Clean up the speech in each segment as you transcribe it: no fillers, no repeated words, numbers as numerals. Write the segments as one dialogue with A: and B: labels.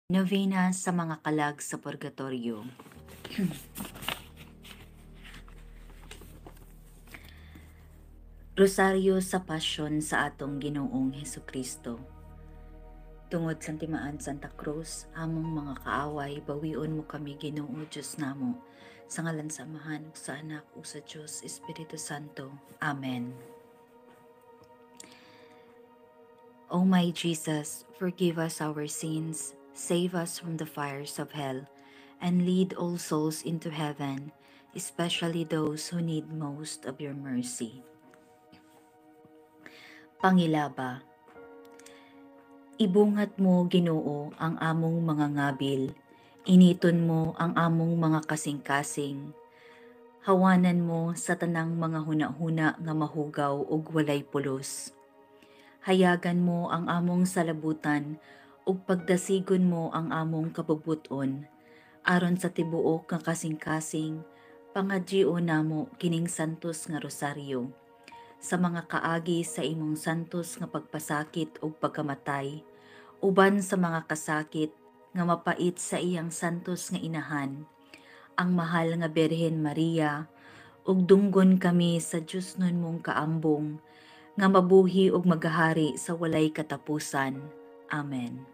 A: Novena sa mga kalag sa purgatorio. Rosaryo sa pasyon sa atong Ginoong Hesukristo. Tungod sa timaan Santa Cruz, among mga kaaway, bawion mo kami Ginoo Diyos namo, sa ngalan sa Amahan ug sa Anak ug sa Diyos Espiritu Santo. Amen. O my Jesus, forgive us our sins, save us from the fires of hell, and lead all souls into heaven, especially those who need most of your mercy. Pangilaba. Ibungat mo, Ginoo, ang among mga ngabil, initon mo ang among mga kasing-kasing, hawanan mo sa tanang mga huna-huna nga mahugaw ug walay pulos. Hayagan mo ang among salabutan ug pagdasigon mo ang among kabubuton, aron sa tibuok nga kasing-kasing, pangadyo namo kining santos nga rosaryo, sa mga kaagi sa imong santos nga pagpasakit ug pagkamatay, uban sa mga kasakit nga mapait sa iyang santos nga inahan, ang mahal nga Birhen Maria, ug dunggon kami sa Dios nun mong kaambong, nga mabuhi ug magahari sa walay katapusan. Amen.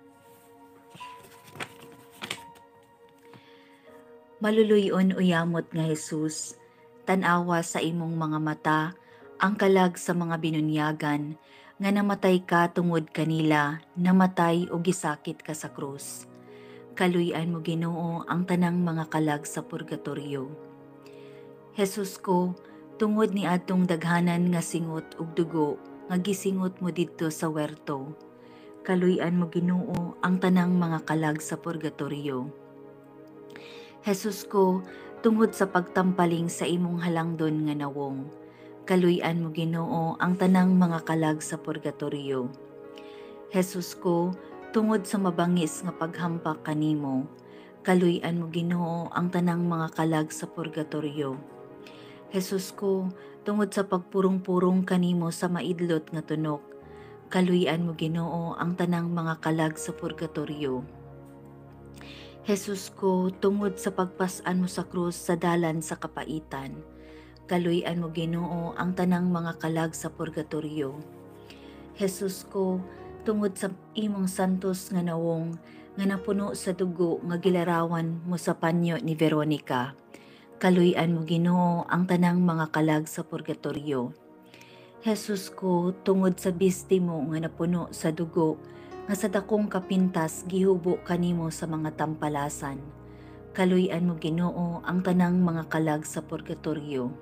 A: Maluluyon uyamot nga Jesus, tanawa sa imong mga mata, ang kalag sa mga binunyagan, nga namatay ka tungod kanila, namatay o gisakit ka sa krus. Kaluyan mo Ginoo ang tanang mga kalag sa purgatorio. Jesus ko, tungod ni adtong daghanan nga singot ug dugo, nga gisingot mo didto sa werto. Kaluyan mo Ginoo ang tanang mga kalag sa purgatorio. Jesus ko, tungod sa pagtampaling sa imong halangdon nga nawong, kaluyan mo Ginoo ang tanang mga kalag sa purgatorio. Jesus ko, tungod sa mabangis nga paghampak kanimo, kaluyan mo Ginoo ang tanang mga kalag sa purgatorio. Jesus ko, tungod sa pagpurong-purong kanimo sa maidlot nga tunok, kaluyan mo Ginoo ang tanang mga kalag sa purgatorio. Jesus ko, tungod sa pagpasan mo sa krus sa dalan sa kapaitan, kaluyan mo Ginoo ang tanang mga kalag sa purgatorio. Jesus ko, tungod sa imong santos nga nawong, nga napuno sa dugo nga gilarawan mo sa panyo ni Veronica, kaluyan mo Ginoo ang tanang mga kalag sa purgatorio. Jesus ko, tungod sa bisti mo nga napuno sa dugo, nga sa dakong kapintas gihubo kanimo sa mga tampalasan, kaluyan mo Ginoo ang tanang mga kalag sa purgatorio.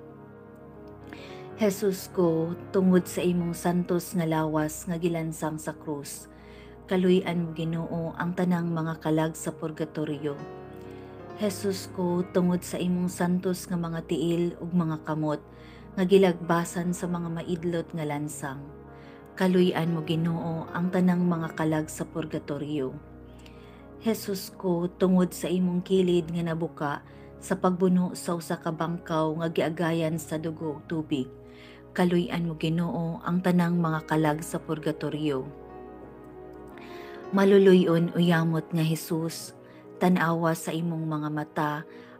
A: Jesus ko, tungod sa imong santos nga lawas nga gilansang sa krus, kaluyan mo Ginoo ang tanang mga kalag sa purgatorio. Jesus ko, tungod sa imong santos nga mga tiil ug mga kamot, nga gilagbasan sa mga maidlot nga lansang, kaluyan mo Ginoo ang tanang mga kalag sa purgatorio. Jesus ko, tungod sa imong kilid nga nabuka sa pagbuno sa usa ka bangkaw nga giagayan sa dugo tubig, kaluyan mo Ginoo ang tanang mga kalag sa purgatorio. Maluluyon uyamot nga Jesus, tanawa sa imong mga mata,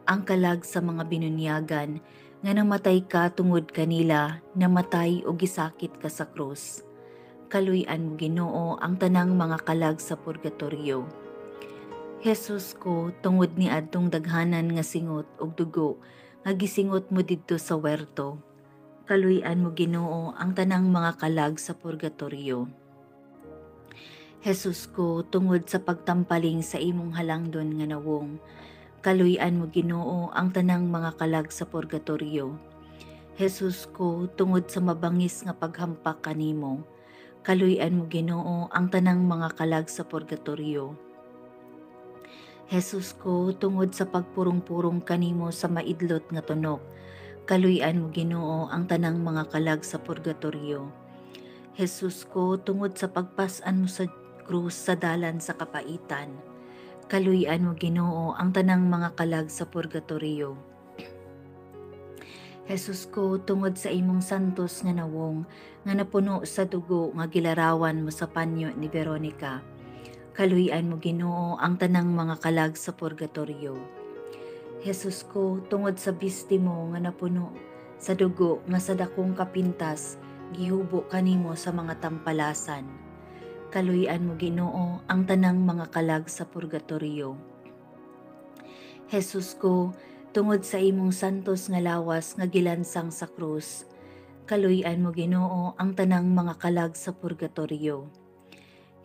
A: ang kalag sa mga binunyagan, nga namatay ka tungod kanila, namatay o gisakit ka sa krus. Kaluyan mo Ginoo ang tanang mga kalag sa purgatorio. Jesus ko, tungod ni adtong daghanan nga singot ug dugo, nga gisingot mo didto sa werto, kaluyan mo Ginoo ang tanang mga kalag sa purgatorio. Jesus ko, tungod sa pagtampaling sa imong halangdon nga nawong, kaluyan mo Ginoo ang tanang mga kalag sa purgatorio. Jesus ko, tungod sa mabangis nga paghampak kanimo, kaluyan mo Ginoo ang tanang mga kalag sa purgatorio. Jesus ko, tungod sa pagpurong-purong kanimo sa maidlot nga tunok, kaluyan mo Ginoo ang tanang mga kalag sa purgatorio. Jesus ko, tungod sa pagpasan mo sa krus sa dalan sa kapaitan, kaluyan mo Ginoo ang tanang mga kalag sa purgatorio. Jesus ko, tungod sa imong santos nga nawong, nga napuno sa dugo nga gilarawan mo sa panyo ni Veronica, Kaluy-an mo Ginoo ang tanang mga kalag sa purgatorio. Jesus ko, tungod sa bisti mo nga napuno sa dugo nga sa dakong kapintas, gihubo kanimo sa mga tampalasan. Kaluy-an mo Ginoo ang tanang mga kalag sa purgatorio. Jesus ko, tungod sa imong santos nga lawas nga gilansang sa krus, kaluy-an mo Ginoo ang tanang mga kalag sa purgatorio.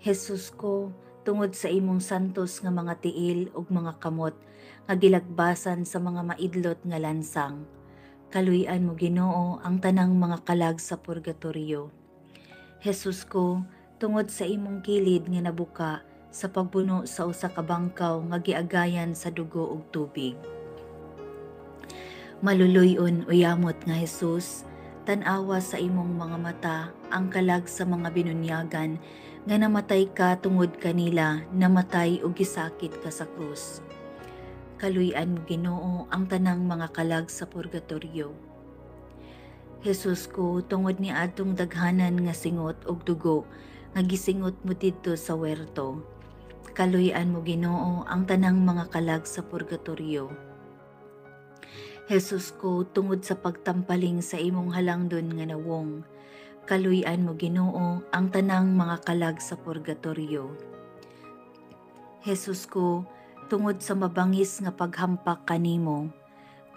A: Jesus ko, tungod sa imong santos nga mga tiil ug mga kamot nga gilagbasan sa mga maidlot nga lansang, kaluy-an mo Ginoo ang tanang mga kalag sa purgatorio. Jesus ko, tungod sa imong kilid nga nabuka sa pagbuno sa usa ka bangkaw nga giagayan sa dugo ug tubig. Maluluyon o yamot nga Jesus, tan-awa sa imong mga mata ang kalag sa mga binunyagan nga namatay ka tungod kanila, namatay o gisakit ka sa krus. Kaluy-an mo Ginoo ang tanang mga kalag sa purgatorio. Jesus ko, tungod ni adtong daghanan nga singot ug dugo nga gisingot mo didto sa werto, kaluy-an mo Ginoo ang tanang mga kalag sa purgatorio. Jesus ko, tungod sa pagtampaling sa imong halangdon nga nawong, kaluy-an mo Ginoo ang tanang mga kalag sa purgatorio. Jesus ko, tungod sa mabangis nga paghampak kanimo,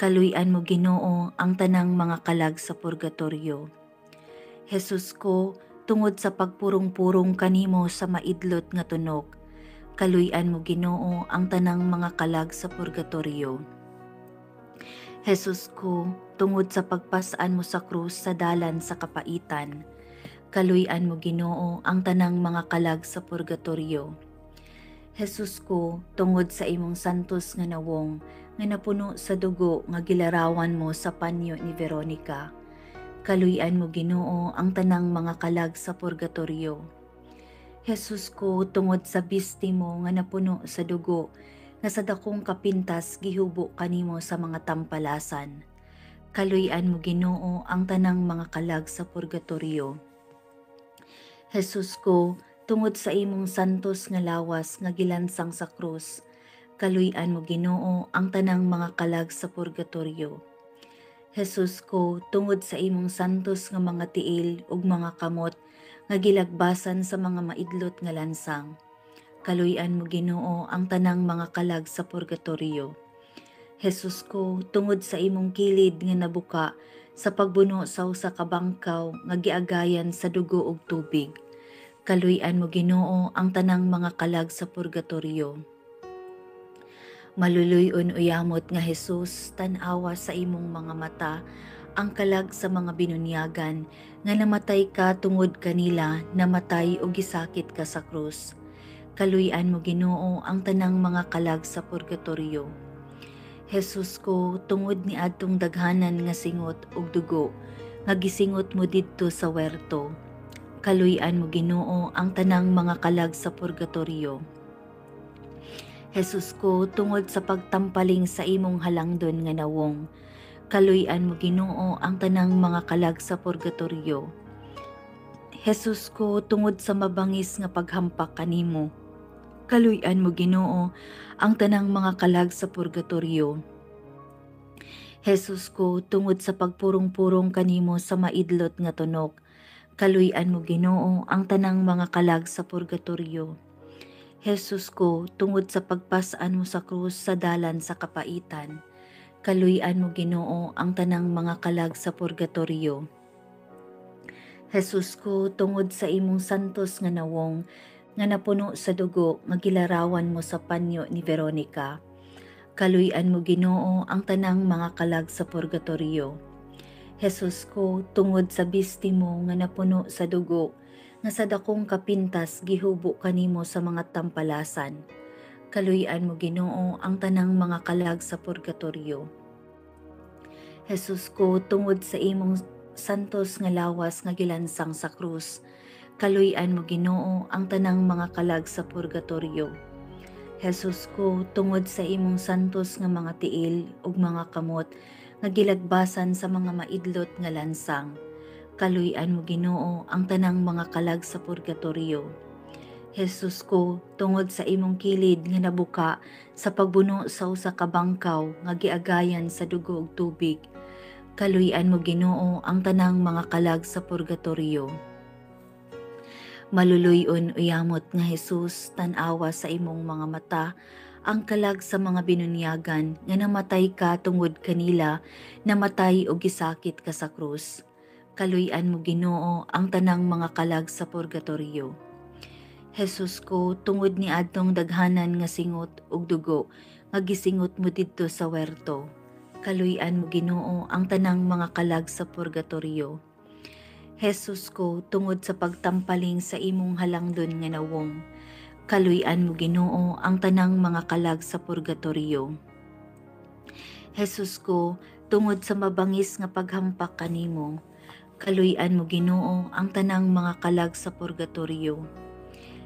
A: kaluy-an mo Ginoo ang tanang mga kalag sa purgatorio. Jesus ko, tungod sa pagpurong-purong kanimo sa maidlot nga tunok, kaluy-an mo Ginoo ang tanang mga kalag sa purgatorio. Jesus ko, tungod sa pagpasaan mo sa krus sa dalan sa kapaitan, kaluy-an mo Ginoo ang tanang mga kalag sa purgatorio. Jesus ko, tungod sa imong santos nga nawong nga napuno sa dugo nga gilarawan mo sa panyo ni Veronica, kaluy-an mo Ginoo ang tanang mga kalag sa purgatorio. Jesus ko, tungod sa bisti mo nga napuno sa dugo nga sa dakong kapintas gihubo kanimo sa mga tampalasan, kaluy-an mo Ginoo ang tanang mga kalag sa purgatorio. Jesus ko, tungod sa imong santos nga lawas nga gilansang sa krus, kaluy-an mo Ginoo ang tanang mga kalag sa purgatorio. Jesus ko, tungod sa imong santos nga mga tiil ug mga kamot nga gilagbasan sa mga maidlot nga lansang, kaluy-an mo Ginoo ang tanang mga kalag sa purgatorio. Jesus ko, tungod sa imong kilid nga nabuka sa pagbuno sa usa ka bangkaw nga giagayan sa dugo ug tubig, kaluy-an mo Ginoo ang tanang mga kalag sa purgatorio. Maluluyon o yamot nga Jesus, tan-awa sa imong mga mata ang kalag sa mga binunyagan nga namatay ka tungod kanila, namatay o gisakit ka sa krus, kaluy-an mo Ginoo ang tanang mga kalag sa purgatorio. Jesus ko, tungod ni adtong daghanan nga singot ug dugo nga gisingot mo didto sa werto, kaluy-an mo Ginoo ang tanang mga kalag sa purgatorio. Jesus ko, tungod sa pagtampaling sa imong halangdon nga nawong, kaluy-an mo Ginoo ang tanang mga kalag sa purgatorio. Jesus ko, tungod sa mabangis nga paghampak kanimo, kaluy-an mo Ginoo ang tanang mga kalag sa purgatorio. Jesus ko, tungod sa pagpurong-purong kanimo sa maidlot nga tunok, kaluy-an mo Ginoo ang tanang mga kalag sa purgatorio. Jesus ko, tungod sa pagpasaan mo sa krus sa dalan sa kapaitan, kaluy-an mo Ginoo ang tanang mga kalag sa purgatorio. Jesus ko, tungod sa imong santos nga nawong nga napuno sa dugo nga gilarawan mo sa panyo ni Veronica, kaluy-an mo Ginoo ang tanang mga kalag sa purgatorio. Jesus ko, tungod sa bisti mo nga napuno sa dugo nga sa dakong kapintas gihubo kanimo sa mga tampalasan, kaluy-an mo Ginoo ang tanang mga kalag sa purgatorio. Jesus ko, tungod sa imong santos nga lawas nga gilansang sa krus, kaluy-an mo Ginoo ang tanang mga kalag sa purgatorio. Jesus ko, tungod sa imong santos nga mga tiil ug mga kamot nga gilagbasan sa mga maidlot nga lansang, kaluy-an mo Ginoo ang tanang mga kalag sa purgatorio. Jesus ko, tungod sa imong kilid nga nabuka sa pagbuno sa usa ka bangkaw nga giagayan sa dugo ug tubig, kaluy-an mo Ginoo ang tanang mga kalag sa purgatorio. Maluluyon uyamot nga Jesus, tan-awa sa imong mga mata ang kalag sa mga binunyagan nga namatay ka tungod kanila, namatay o gisakit ka sa krus. Kaluy-an mo Ginoo ang tanang mga kalag sa purgatorio. Jesus ko, tungod ni adtong daghanan nga singot ug dugo nga gisingot mo didto sa werto. Kaluy-an mo Ginoo ang tanang mga kalag sa purgatorio. Jesus ko, tungod sa pagtampaling sa imong halangdon nga nawong, kaluy-an mo Ginoo ang tanang mga kalag sa purgatorio. Jesus ko, tungod sa mabangis nga paghampak kanimo, kaluy-an mo Ginoo ang tanang mga kalag sa purgatorio.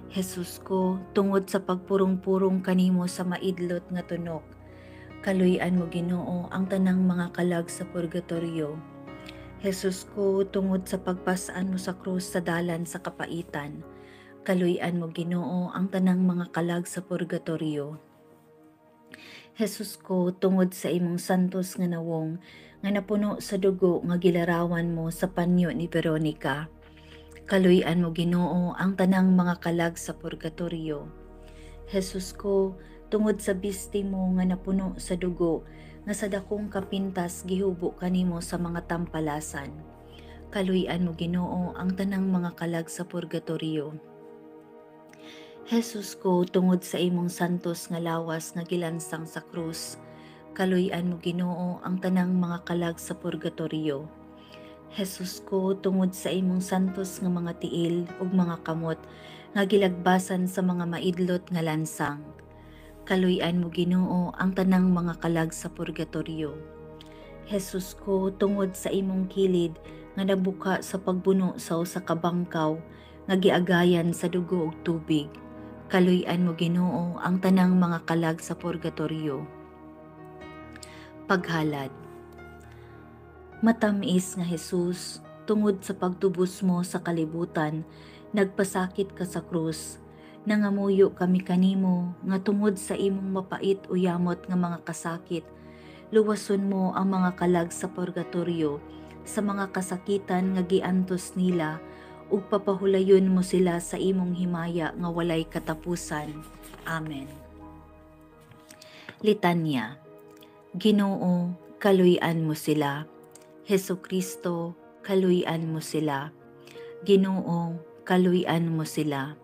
A: Jesus ko, tungod sa pagpurong-purong kanimo sa maidlot nga tunok, kaluy-an mo Ginoo ang tanang mga kalag sa purgatorio. Jesus ko, tungod sa pagpasaan mo sa krus sa dalan sa kapaitan, kaluy-an mo Ginoo ang tanang mga kalag sa purgatorio. Jesus ko, tungod sa imong santos nga nawong nga napuno sa dugo nga gilarawan mo sa panyo ni Veronica, kaluy-an mo Ginoo ang tanang mga kalag sa purgatorio. Jesus ko, tungod sa bisti mo nga napuno sa dugo nga sa dakong kapintas gihubo kanimo sa mga tampalasan, kaluy-an mo Ginoo ang tanang mga kalag sa purgatorio. Jesus ko, tungod sa imong santos nga lawas nga gilansang sa krus, kaluy-an mo Ginoo ang tanang mga kalag sa purgatorio. Jesus ko, tungod sa imong santos nga mga tiil ug mga kamot nga gilagbasan sa mga maidlot nga lansang, kaluy-an mo Ginoo ang tanang mga kalag sa purgatorio. Jesus ko, tungod sa imong kilid nga nabuka sa pagbuno sa usa ka bangkaw nga giagayan sa dugo ug tubig, kaluy-an mo Ginoo ang tanang mga kalag sa purgatorio. Paghalad. Matamis nga Jesus, tungod sa pagtubos mo sa kalibutan, nagpasakit ka sa krus, nangamuyo kami kanimo nga tungod sa imong mapait uyamot nga mga kasakit, luwason mo ang mga kalag sa purgatorio sa mga kasakitan nga giantos nila ug papahulayon mo sila sa imong himaya nga walay katapusan. Amen. Litanya. Ginoo, kaluy-an mo sila. Hesukristo, kaluy-an mo sila. Ginoo, kaluy-an mo sila.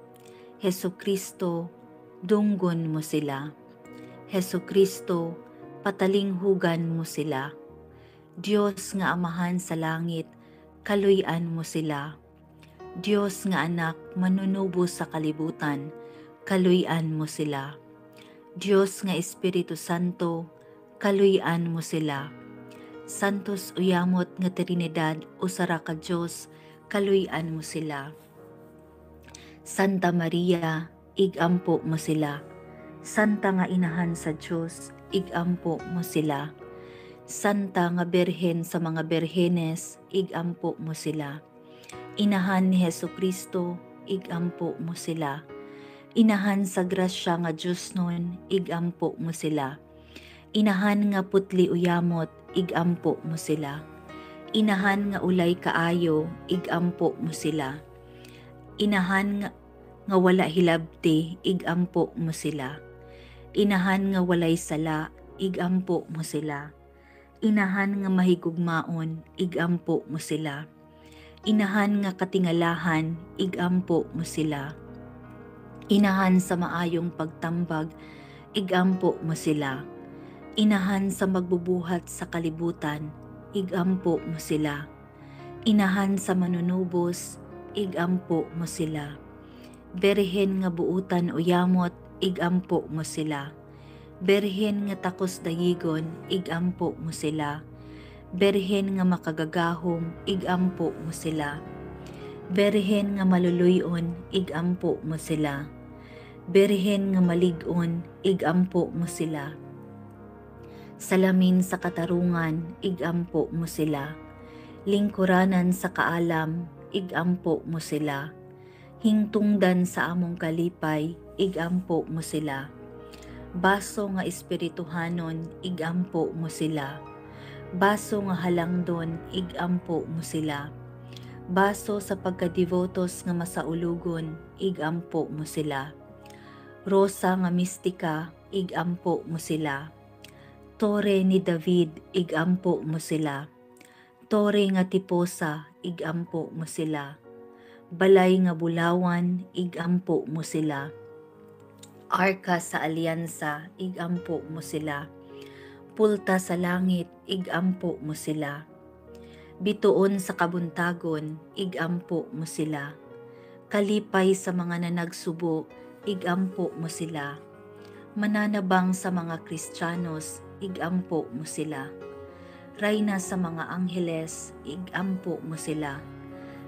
A: Hesukristo, dunggon mo sila. Hesukristo, patalinghugan mo sila. Diyos nga Amahan sa langit, kaluy-an mo sila. Diyos nga Anak, manunubo sa kalibutan, kaluy-an mo sila. Diyos nga Espiritu Santo, kaluy-an mo sila. Santos uyamot nga Trinidad usara ka Dios, kaluy-an mo sila. Santa Maria, igampo mo sila. Santa nga Inahan sa Dios, igampo mo sila. Santa nga Birhen sa mga berhenes, igampo mo sila. Inahan ni Hesukristo, igampo mo sila. Inahan sa grasya nga Dios nun, igampo mo sila. Inahan nga putli uyamot, igampo mo sila. Inahan nga ulay kaayo, igampo mo sila. Inahan nga wala hilabti, igampo mo sila. Inahan nga walay sala, igampo mo sila. Inahan nga mahigugmaon, igampo mo sila. Inahan nga katingalahan, igampo mo sila. Inahan sa maayong pagtambag, igampo mo sila. Inahan sa magbubuhat sa kalibutan, igampo mo sila. Inahan sa manunubos, igampo mo sila. Berhen nga buutan uyamot, igampo mo sila. Berhen nga takos dayigon, igampo mo sila. Berhen nga makagagahom, igampo mo sila. Berhen nga maluluyon, igampo mo sila. Berhen nga malig-on, igampo mo sila. Salamin sa katarungan, igampo mo sila. Lingkuranan sa kaalam, igampo mo sila. Hingtungdan sa among kalipay, igampo mo sila. Baso nga espirituhanon, igampo mo sila. Baso nga halangdon, igampo mo sila. Baso sa pagkadivotos nga masaulugon, igampo mo sila. Rosa nga mistika, igampo mo sila. Tore ni David, igampo mo sila. Tore nga tiposa, igampo mo sila. Balay nga bulawan, igampo mo sila. Arka sa alyansa, igampo mo sila. Pulta sa langit, igampo mo sila. Bituon sa kabuntagon, igampo mo sila. Kalipay sa mga nanagsubo, igampo mo sila. Mananabang sa mga Kristiyanos, igampo mo sila. Rayna sa mga angheles, igampo mo sila.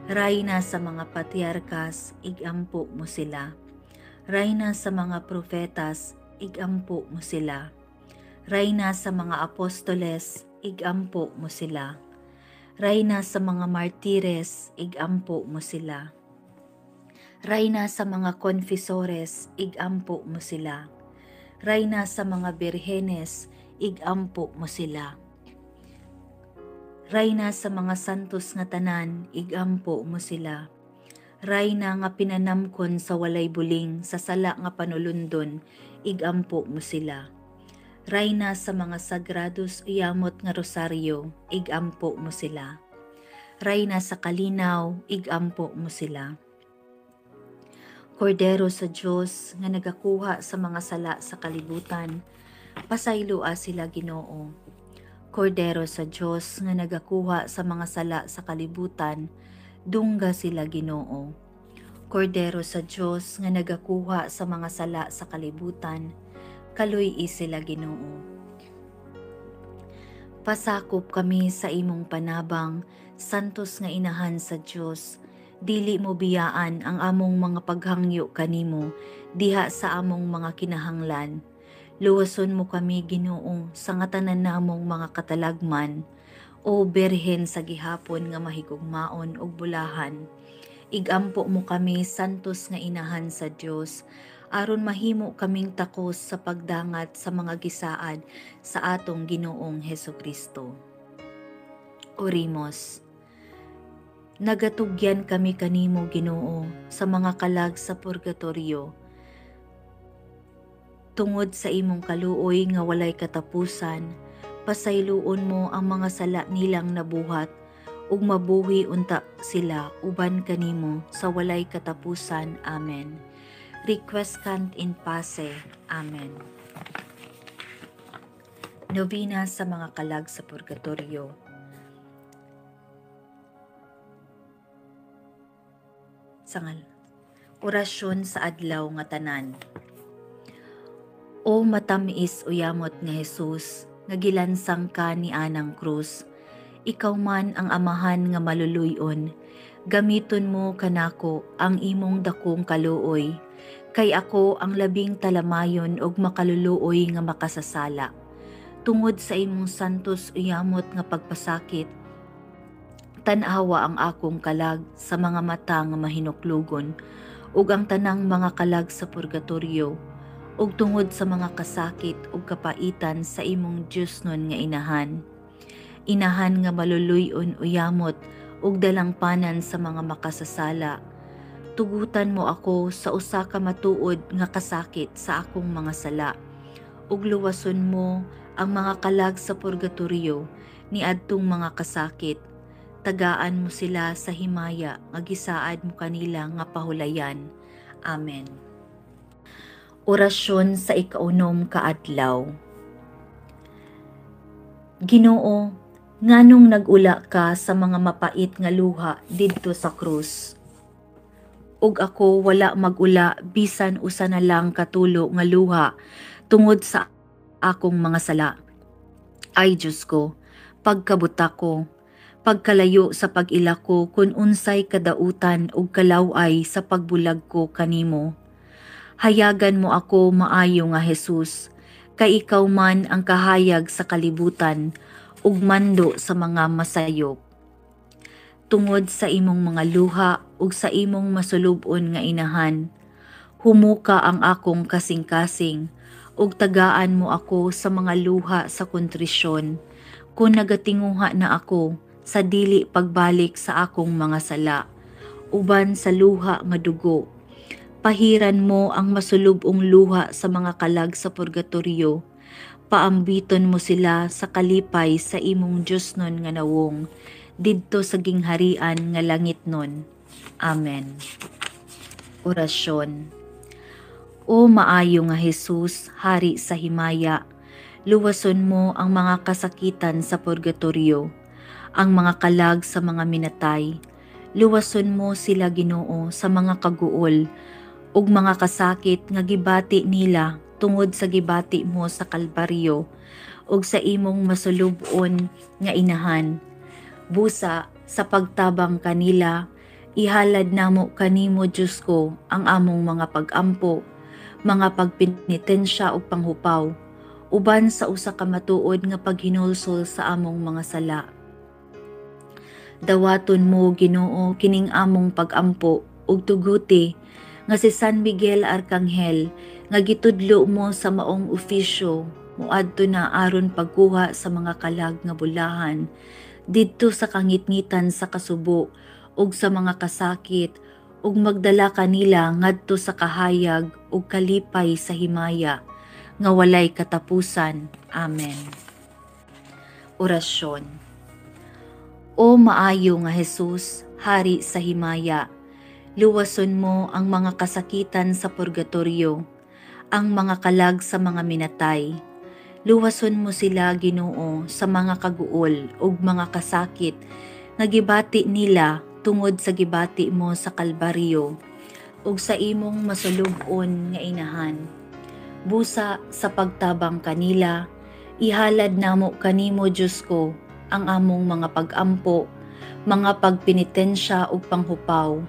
A: Rayna sa mga patriarkas, igampo mo sila. Rayna sa mga propetas, igampo mo sila. Rayna sa mga apostoles, igampo mo sila. Rayna sa mga martires, igampo mo sila. Rayna sa mga konfesores, igampo mo sila. Rayna sa mga birhenes, igampo mo sila. Rayna sa mga santos nga tanan, igampo mo sila. Rayna nga pinanamkon sa walay buling, sa sala nga panulundon, igampo mo sila. Rayna sa mga sagrados uyamot nga rosaryo, igampo mo sila. Rayna sa kalinaw, igampo mo sila. Kordero sa Diyos nga nagakuha sa mga sala sa kalibutan, pasaylua sila Ginoo. Kordero sa Diyos nga nagakuha sa mga sala sa kalibutan, dungga sila Ginoo. Kordero sa Diyos nga nagakuha sa mga sala sa kalibutan, kaluy-i sila Ginoo. Pasakop kami sa imong panabang, santos nga inahan sa Diyos. Dili mo biyaan ang among mga paghangyo kanimo, diha sa among mga kinahanglan. Luwason mo kami Ginoo sa nga tanan namong mga katalagman, o berhen sa gihapon nga mahigugmaon ug bulahan. Igampo mo kami santos nga inahan sa Dios, aron mahimo kaming takos sa pagdangat sa mga gisaad sa atong Ginoong Hesukristo. Orimos. Nagatugyan kami kanimo Ginoo sa mga kalag sa purgatorio, tungod sa imong kaluoy nga walay katapusan, pasayloon mo ang mga sala nilang nabuhat, ug mabuhi unta sila uban kanimo sa walay katapusan. Amen. Requiescant in pace. Amen. Novena sa mga kalag sa purgatorio. Sangal. Orasyon sa adlaw nga tanan. O matamiis uyamot nga Jesus, nga gilansang ka ni anang krus, ikaw man ang amahan nga maluluyon, gamiton mo kanako ang imong dakong kaluoy, kay ako ang labing talamayon og makaluluoy nga makasasala. Tungod sa imong santos uyamot nga pagpasakit, tanawa ang akong kalag sa mga mata nga mahinuklugon, ug ang tanang mga kalag sa purgatorio, ug tungod sa mga kasakit ug kapaitan sa imong Dios nun nga inahan. Inahan nga maluluyon uyamot ug dalangpanan sa mga makasasala. Tugutan mo ako sa usa ka matuod nga kasakit sa akong mga sala, ug luwason mo ang mga kalag sa purgatorio ni adtong mga kasakit. Tagaan mo sila sa himaya nga gisaad mo kanila nga pahulayan. Amen. Orasyon sa ikaunom kaadlaw. Ginoo, nganong nag-ula ka sa mga mapait nga luha didto sa krus? Ug ako wala mag-ula bisan usa na lang katulo nga luha tungod sa akong mga sala. Ay Diyos ko, pagkabuta ko, pagkalayo sa pag-ila ko kun unsay kadautan ug kalaway sa pagbulag ko kanimo. Hayagan mo ako maayo nga Jesus, kay ikaw man ang kahayag sa kalibutan ug mando sa mga masayop. tungod sa imong mga luha ug sa imong masulubon nga inahan. Humuka ang akong kasing-kasing ug tagaan mo ako sa mga luha sa kontrisyon. Kung nagatinguha na ako sa dili pagbalik sa akong mga sala, uban sa luha nga dugo. Pahiran mo ang masulubong luha sa mga kalag sa purgatorio. Paambiton mo sila sa kalipay sa imong Diyos nun nga nawong, didto sa gingharian nga langit nun. Amen. Orasyon. O maayo nga Jesus, Hari sa himaya, luwason mo ang mga kasakitan sa purgatorio, ang mga kalag sa mga minatay. Luwason mo sila Ginoo sa mga kaguol, ug mga kasakit nga gibati nila tungod sa gibati mo sa Kalbaryo, ug sa imong masulubon nga inahan. Busa sa pagtabang kanila, ihalad namo kanimo Diyos ko ang among mga pag-ampo, mga pagpenitensya ug panghupaw, uban sa usa ka matuod nga paghinulsol sa among mga sala. Dawaton mo Ginoo kining among pag-ampo ug tuguti nga si San Miguel Arcangel nga gitudlo mo sa maong ofisyo muadto na aron pagkuha sa mga kalag nga bulahan didto sa kangitngitan sa kasubo ug sa mga kasakit ug magdala kanila ngadto sa kahayag ug kalipay sa himaya nga walay katapusan. Amen. Orasyon. O maayo nga Jesus, Hari sa himaya, luwason mo ang mga kasakitan sa purgatorio, ang mga kalag sa mga minatay. Luwason mo sila Ginoo sa mga kaguol ug mga kasakit nga gibati nila tungod sa gibati mo sa Kalbaryo ug sa imong masulubon nga inahan. Busa sa pagtabang kanila, ihalad namo kanimo Diyos ko ang among mga pag-ampo, mga pagpenitensya ug panghupaw,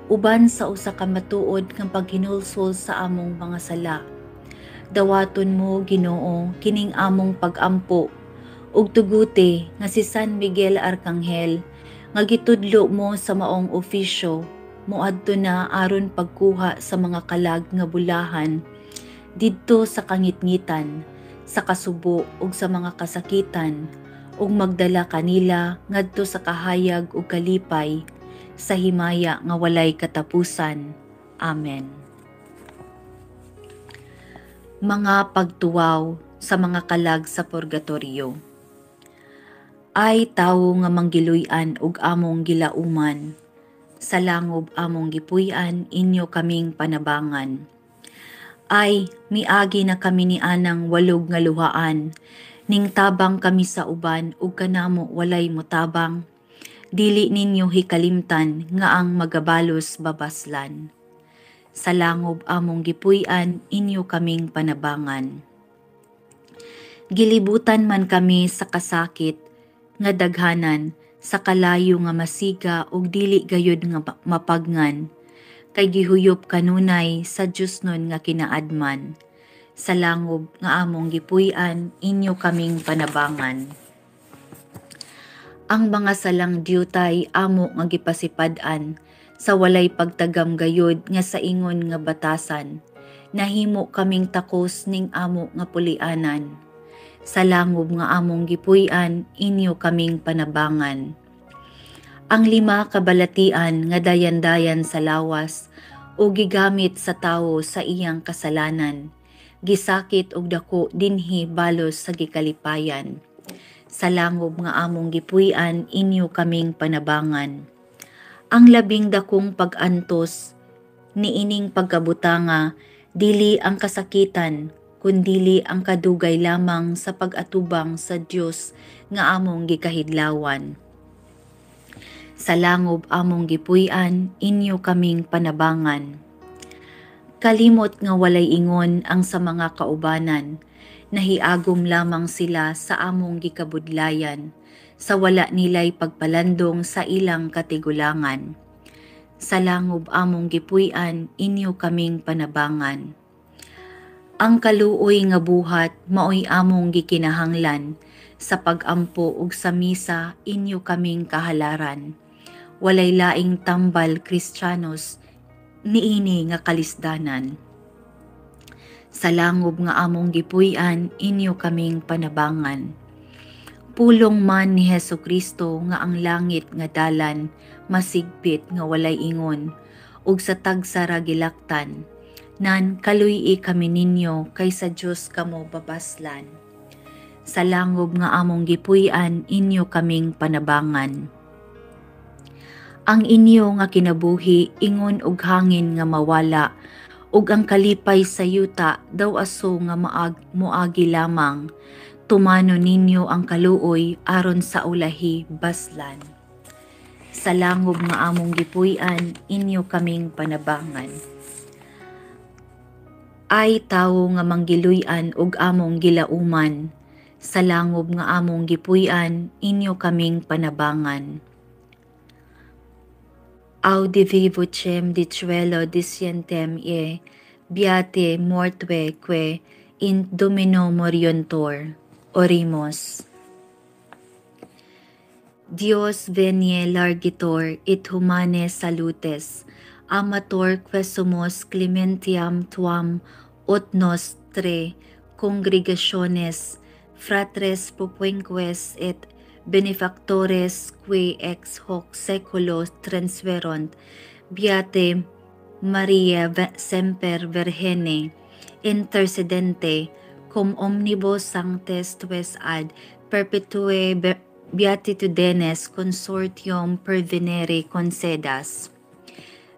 A: uban sa usa ka matuod nga paghinulsol sa among mga sala. Dawaton mo Ginoo kining among pag-ampo ug tuguti nga si San Miguel Arcangel nga gitudlo mo sa maong ofisyo muadto na aron pagkuha sa mga kalag nga bulahan didto sa kangitngitan, sa kasubo ug sa mga kasakitan ug magdala kanila ngadto sa kahayag ug kalipay sa himaya nga walay katapusan. Amen. Mga pagtuwaw sa mga kalag sa purgatorio. Ay tawo nga manggiluy-an ug among gilauman, sa langob among gipuy-an inyo kaming panabangan. Ay miagi na kami ni anang walog nga luhaan, ning tabang kami sa uban ug kanamo walay motabang. Dili ninyo hikalimtan nga ang magabalos babaslan. Sa langob among gipuy-an inyo kaming panabangan. Gilibutan man kami sa kasakit nga daghanan, sa kalayo nga masiga ug dili gayud nga mapagngan, kay gihuyop kanunay sa Diyos nun nga kinaadman. Sa langob nga among gipuy-an inyo kaming panabangan. Ang mga salang diyutay amo nga gipasipad-an sa walay pagtagam gayud nga sa ingon nga batasan, nahimo kaming takos ning amo nga pulianan. Sa langob nga among gipuy-an inyo kaming panabangan. Ang 5 kabalatian nga dayan-dayan sa lawas o gigamit sa tawo sa iyang kasalanan, gisakit og dako dinhi balos sa gikalipayan. Sa langob nga among gipuy-an inyo kaming panabangan. Ang 12 dakong pag-antos niining pagkabutanga, dili ang kasakitan kundili ang kadugay lamang sa pag-atubang sa Dios nga among gikahidlawan. Sa langob among gipuy-an inyo kaming panabangan. Kalimot nga walay ingon ang sa mga kaubanan, nahiagom lamang sila sa among gikabudlayan, sa wala nilay pagpalandong sa ilang katigulangan. Sa langob among gipuy-an inyo kaming panabangan. Ang kaluoy nga buhat maoy among gikinahanglan, sa pag-ampo ug sa misa inyo kaming kahalaran. walay laing tambal Kristiyanos, niini nga kalisdanan. Sa langob nga among gipuy-an, inyo kaming panabangan. Pulong man ni Hesu Kristo nga ang langit nga dalan, masigpit nga walay ingon, ug sa tagsara gilaktan, nan kaluy-i kami ninyo kaysa Diyos kamo babaslan. Sa langob nga among gipuy-an, inyo kaming panabangan. Ang inyo nga kinabuhi, ingon og hangin nga mawala, ug ang kalipay sa yuta daw aso nga moagi lamang. Tumano ninyo ang kaluoy aron sa ulahi baslan. Sa langob nga among gipuy-an, inyo kaming panabangan. Ay tawo nga manggiluy-an ug among gilauman, sa langob nga among gipuy-an, inyo kaming panabangan. Audivi vocem dicuelo disientem beate mortue que in Domino moriuntur. Orimos. Dios venie largitor et humane salutes, amator quesumus clementiam tuam ut nostre congregationes, fratres pupuenques et benefactores qui ex hoc seculo transferunt, beate Maria semper Virgine, intercedente, cum omnibus sanctes tues ad perpetue beatitudenes consortium pervenere concedas.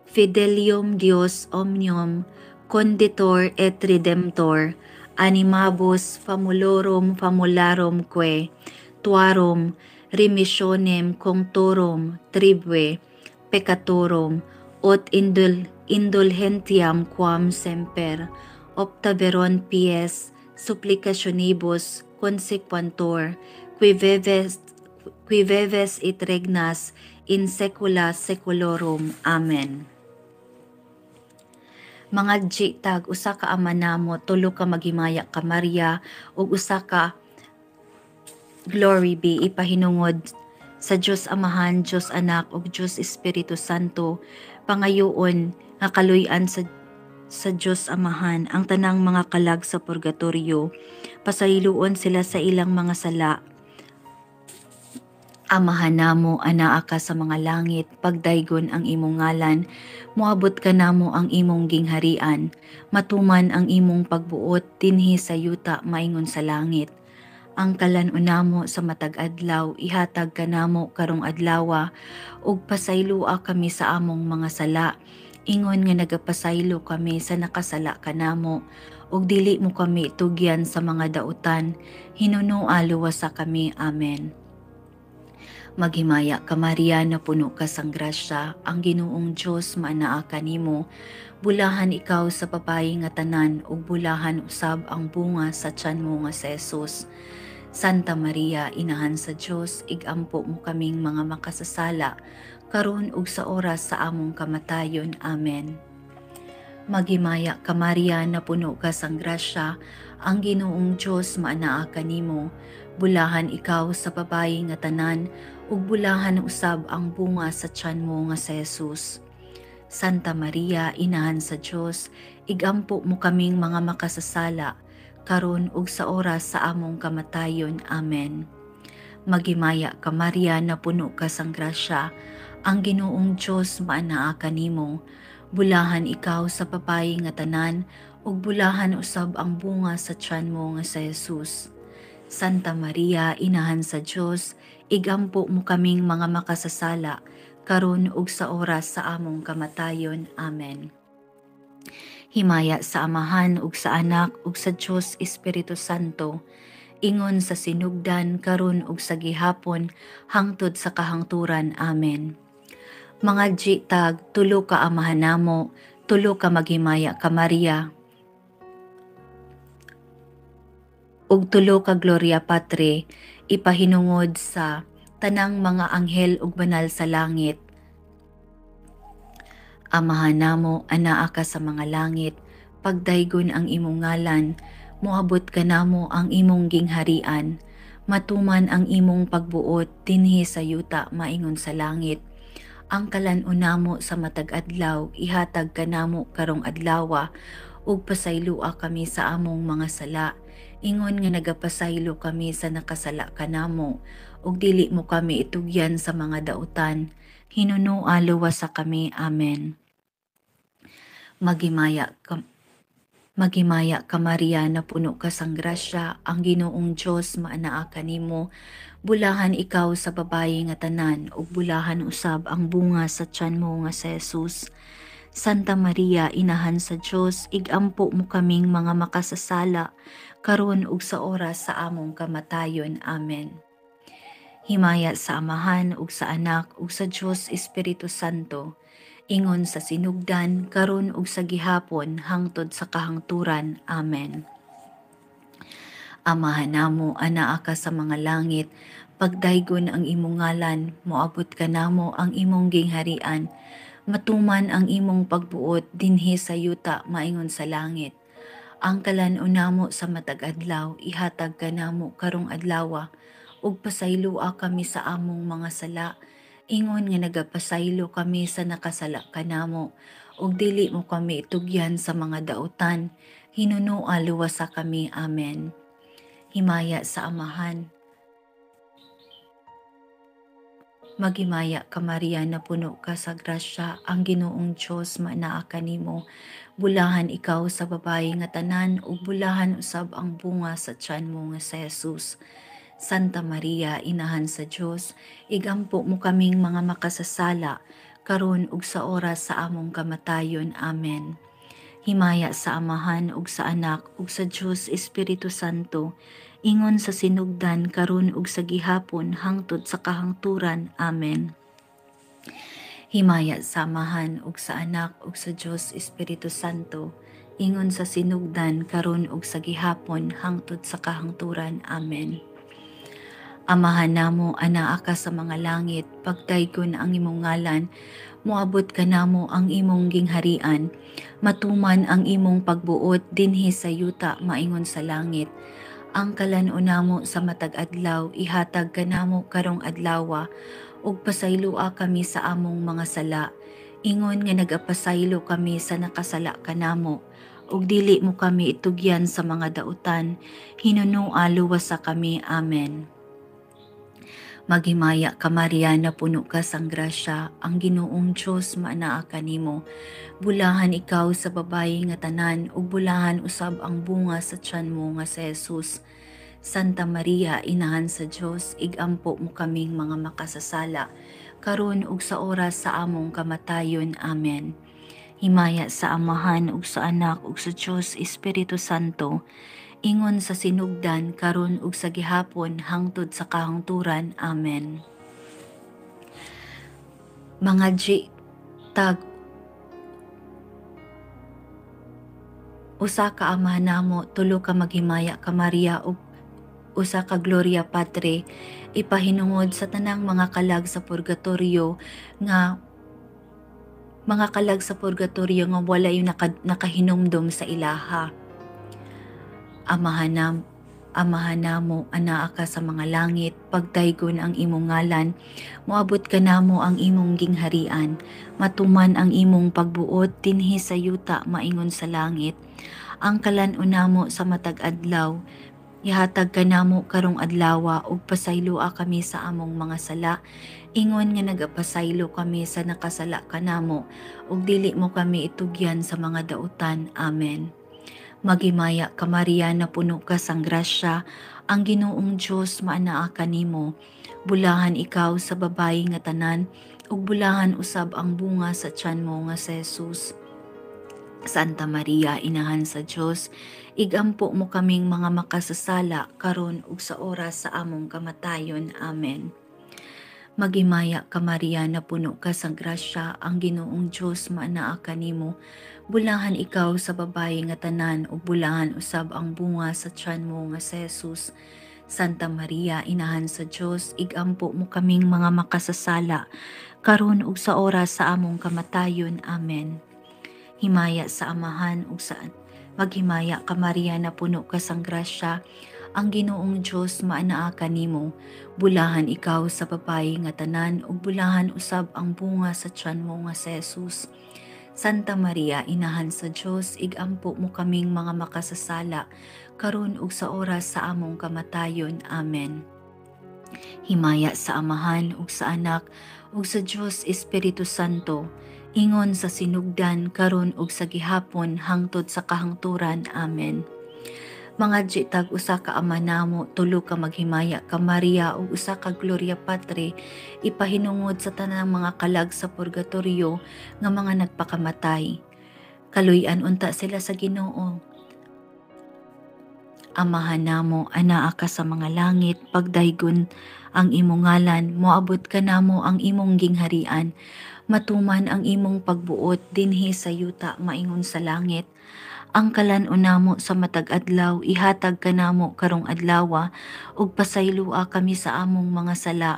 A: Fidelium Dios omnium, conditor et redemptor, animabus famularum que, tuarum, remissionem conctorum tribue, peccatorum, ut indulgentiam quam semper, optaveron pies, supplicationibus consequantur, qui vives et regnas in saecula saeculorum. Amen. Mga jitag, usa ka ama namo, tulo ka maghimaya ka Maria, ug usa ka glory be ipahinungod sa Dios Amahan, Dios Anak, ug Dios Espiritu Santo, pangayoon nga kaluy-an sa Diyos Amahan, ang tanang mga kalag sa purgatorio, pasayloon sila sa ilang mga sala. Amahan namo, anaa ka sa mga langit, pagdaygon ang imong ngalan, moabot ka namo ang imong gingharian, matuman ang imong pagbuot, dinhi sa yuta maingon sa langit. Ang kalan-on namo sa matag adlaw, ihatag ka namo karong adlawa, ug pasaylua kami sa among mga sala, ingon nga nagapasaylo kami sa nakasala kanamo, ug dili mo kami tugyan sa mga dautan, hinunua luwasa kami. Amen. Maghimaya ka Maria, na puno ka sang grasya, ang Ginoong Dios maanaa kanimo, bulahan ikaw sa babayi nga tanan, ug bulahan usab ang bunga sa tiyan mo nga si Jesus. Santa Maria, inahan sa Dios, igampo mo kaming mga makasasala, karon ug sa oras sa among kamatayon. Amen. Maghimaya ka Maria, na puno ka sang grasya, ang Ginoong Dios maanaa kanimo, bulahan ikaw sa babayi nga tanan, ug bulahan usab ang bunga sa tiyan mo nga si Jesus. Santa Maria, inahan sa Dios, igampo mo kaming mga makasasala, karon ug sa oras sa among kamatayon. Amen. Maghimaya ka Maria, na puno ka sang grasya, ang Ginoong Dios maanaa kanimo, bulahan ikaw sa babayi nga tanan, ug bulahan usab ang bunga sa tiyan mo nga si Jesus. Santa Maria, inahan sa Dios, igampo mo kaming mga makasasala, karon ug sa oras sa among kamatayon. Amen. Himaya sa Amahan ug sa Anak ug sa Dios Espiritu Santo, ingon sa sinugdan karon ug sa gihapon hangtod sa kahangturan. Amen. Mga jitag, tulo ka amahan namo, tulo ka maghimaya ka Maria, ug tulo ka Gloria Patri, ipahinungod sa tanang mga anghel ug banal sa langit. Amahan namo, anaa ka sa mga langit, pagdaygon ang imong ngalan, moabot ka namo ang imong gingharian, matuman ang imong pagbuot dinhi sa yuta maingon sa langit. Ang kalan-unamo sa matag adlaw ihatag kanamo karong adlawa ug pasaylua kami sa among mga sala. Ingon nga nagapasaylo kami sa nakasala kanamo ug dili mo kami itugyan sa mga dautan. Hinunua luwasa kami. Amen. Magimaya ka Magimaya ka Maria na puno ka sang grasya, ang Ginoong Dios maanaa kanimo. Bulahan ikaw sa babayi nga tanan ug bulahan usab ang bunga sa tiyan mo nga si Jesus. Santa Maria, inahan sa Dios, igampo mo kaming mga makasasala karon ug sa oras sa among kamatayon. Amen. Himaya sa Amahan ug sa Anak ug sa Dios Espiritu Santo, ingon sa sinugdan karon ug sa gihapon hangtod sa kahangturan. Amen. Amahan namo anaa ka sa mga langit, pagdaygon ang imong ngalan, moabot ka namo ang imong gingharian, matuman ang imong pagbuot dinhi sa yuta maingon sa langit. Ang kalan-unamo sa matag adlaw ihatag ka namo karong adlawa, ug pasaylua kami sa among mga sala, ingon nga nagapasaylo kami sa nakasala kanamo, ug dili mo kami itugyan sa mga dautan. Hinunua luwasa kami. Amen. Himaya sa Amahan. Magimaya ka Maria na puno ka sa grasya, ang Ginoong Dios maanaa kanimo. Bulahan ikaw sa babayi nga tanan ug bulahan usab ang bunga sa tiyan mo nga si Jesus. Santa Maria, inahan sa Dios, igampo mo kaming mga makasasala karon ug sa oras sa among kamatayon. Amen. Himaya sa Amahan ug sa Anak ug sa Dios Espiritu Santo, ingon sa sinugdan karon ug sa gihapon hangtod sa kahangturan. Amen. Himaya sa Amahan ug sa Anak ug sa Dios Espiritu Santo, ingon sa sinugdan karon ug sa gihapon hangtod sa kahangturan. Amen. Amahan namo anaa ka sa mga langit, pagdaygon ang imong ngalan, moabot ka namo ang imong gingharian, matuman ang imong pagbuot dinhi sa yuta maingon sa langit. Ang kalan-unamo sa matag adlaw ihatag kanamo karong adlawa, ug pasaylua kami sa among mga sala, ingon nga nagapasaylo kami sa nakasala kanamo, ug dili mo kami itugyan sa mga dautan. Hinunua luwasa kami. Amen. Maghimaya ka Maria na puno ka sang grasya, ang Ginoong Dios maanaa kanimo. Bulahan ikaw sa babayi nga tanan ug bulahan usab ang bunga sa tiyan mo nga si Jesus. Santa Maria, inahan sa Dios, igampo mo kaming mga makasasala karon ug sa oras sa among kamatayon. Amen. Himaya sa Amahan ug sa Anak ug sa Dios Espiritu Santo, ingon sa sinugdan karon ug sa gihapon hangtod sa kahangturan. Amen. Mga tag usa ka Amahan namo, tulo ka maghimaya ka Maria ug usa ka Gloria Patri, ipahinungod sa tanang mga kalag sa purgatorio nga wala yung nakahinumdom sa ilaha. Amahan namo anaa ka sa mga langit, pagdaygon ang imong ngalan, moabot ka namo ang imong gingharian, matuman ang imong pagbuot dinhi sa yuta maingon sa langit. Ang kalan-unamo sa matag adlaw ihatag ka namo karong adlawa, ug pasaylua kami sa among mga sala, ingon nga nagapasaylo kami sa nakasala kanamo, ug dili mo kami itugyan sa mga dautan. Amen. Maghimaya ka Maria na puno ka sang grasya, ang Ginoong Dios maanaa kanimo. Bulahan ikaw sa babayi nga tanan ug bulahan usab ang bunga sa tiyan mo nga si Jesus. Santa Maria, inahan sa Dios, igampo mo kaming mga makasasala karon ug sa oras sa among kamatayon. Amen. Maghimaya ka Maria na puno ka sang grasya, ang Ginoong Dios maanaa kanimo. Bulahan ikaw sa babayi nga tanan ug bulahan usab ang bunga sa tiyan mo nga si Jesus. Santa Maria, inahan sa Dios, igampo mo kaming mga makasasala karon ug sa oras sa among kamatayon. Amen. Himaya sa Amahan ug sa Maghimaya ka Maria na puno ka sang grasya, ang Ginoong Dios maanaa kanimo. Bulahan ikaw sa babayi nga tanan ug bulahan usab ang bunga sa tiyan mo nga si Jesus. Santa Maria, Inahan sa Dios, igampo mo kaming mga makasasala, karon ug sa oras sa among kamatayon. Amen. Himaya sa Amahan ug sa Anak ug sa Dios Espiritu Santo, ingon sa sinugdan karon ug sa gihapon hangtod sa kahangturan. Amen. Mga jitag usa ka ama namo, tulo ka maghimaya ka Maria ug usa ka Gloria Patri, ipahinungod sa tanang mga kalag sa purgatorio nga mga nagpakamatay. Kaluy-an unta sila sa Ginoo. Amahan namo, anaa ka sa mga langit, pagdaygon ang imong ngalan, moabot ka namo ang imong gingharian, matuman ang imong pagbuot dinhi sa yuta maingon sa langit. Ang kalan-on namo sa matag adlaw, ihatag ka namo karong adlawa, ug pasaylua kami sa among mga sala.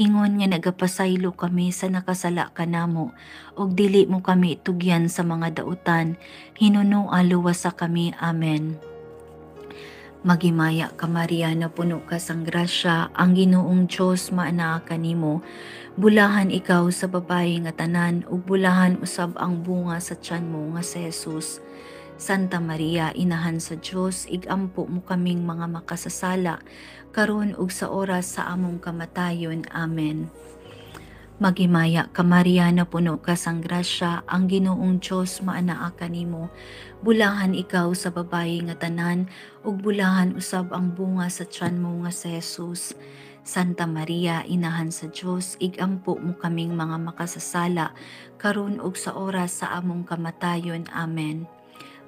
A: Ingon nga nagapasaylo kami sa nakasala kanamo, ug dili mo kami tugyan sa mga dautan, hinuno luwas sa kami. Amen. Maghimaya ka Maria, na puno ka sang grasya, ang Ginoong Dios maanaa kanimo. Bulahan ikaw sa babayi nga tanan ug bulahan usab ang bunga sa tiyan mo nga si Jesus. Santa Maria, Inahan sa Dios, igampo mo kaming mga makasasala, karon ug sa oras sa among kamatayon. Amen. Maghimaya ka Maria, na puno ka sang grasya, ang Ginoong Dios maanaa kanimo. Bulahan ikaw sa babayi nga tanan ug bulahan usab ang bunga sa tiyan mo nga si Jesus. Santa Maria, Inahan sa Dios, igampo mo kaming mga makasasala, karon ug sa oras sa among kamatayon. Amen.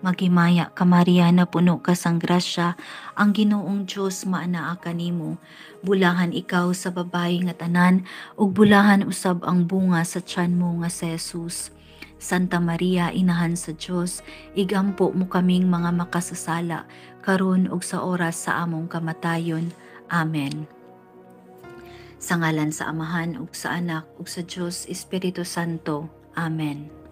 A: Maghimaya ka Maria, na puno ka sang grasya, ang Ginoong Dios maanaa kanimo. Bulahan ikaw sa babayi nga tanan ug bulahan usab ang bunga sa tiyan mo nga si Jesus. Santa Maria, Inahan sa Dios, igampo mo kaming mga makasasala, karon ug sa oras sa among kamatayon. Amen. Sa ngalan sa Amahan ug sa Anak ug sa Dios Espiritu Santo. Amen.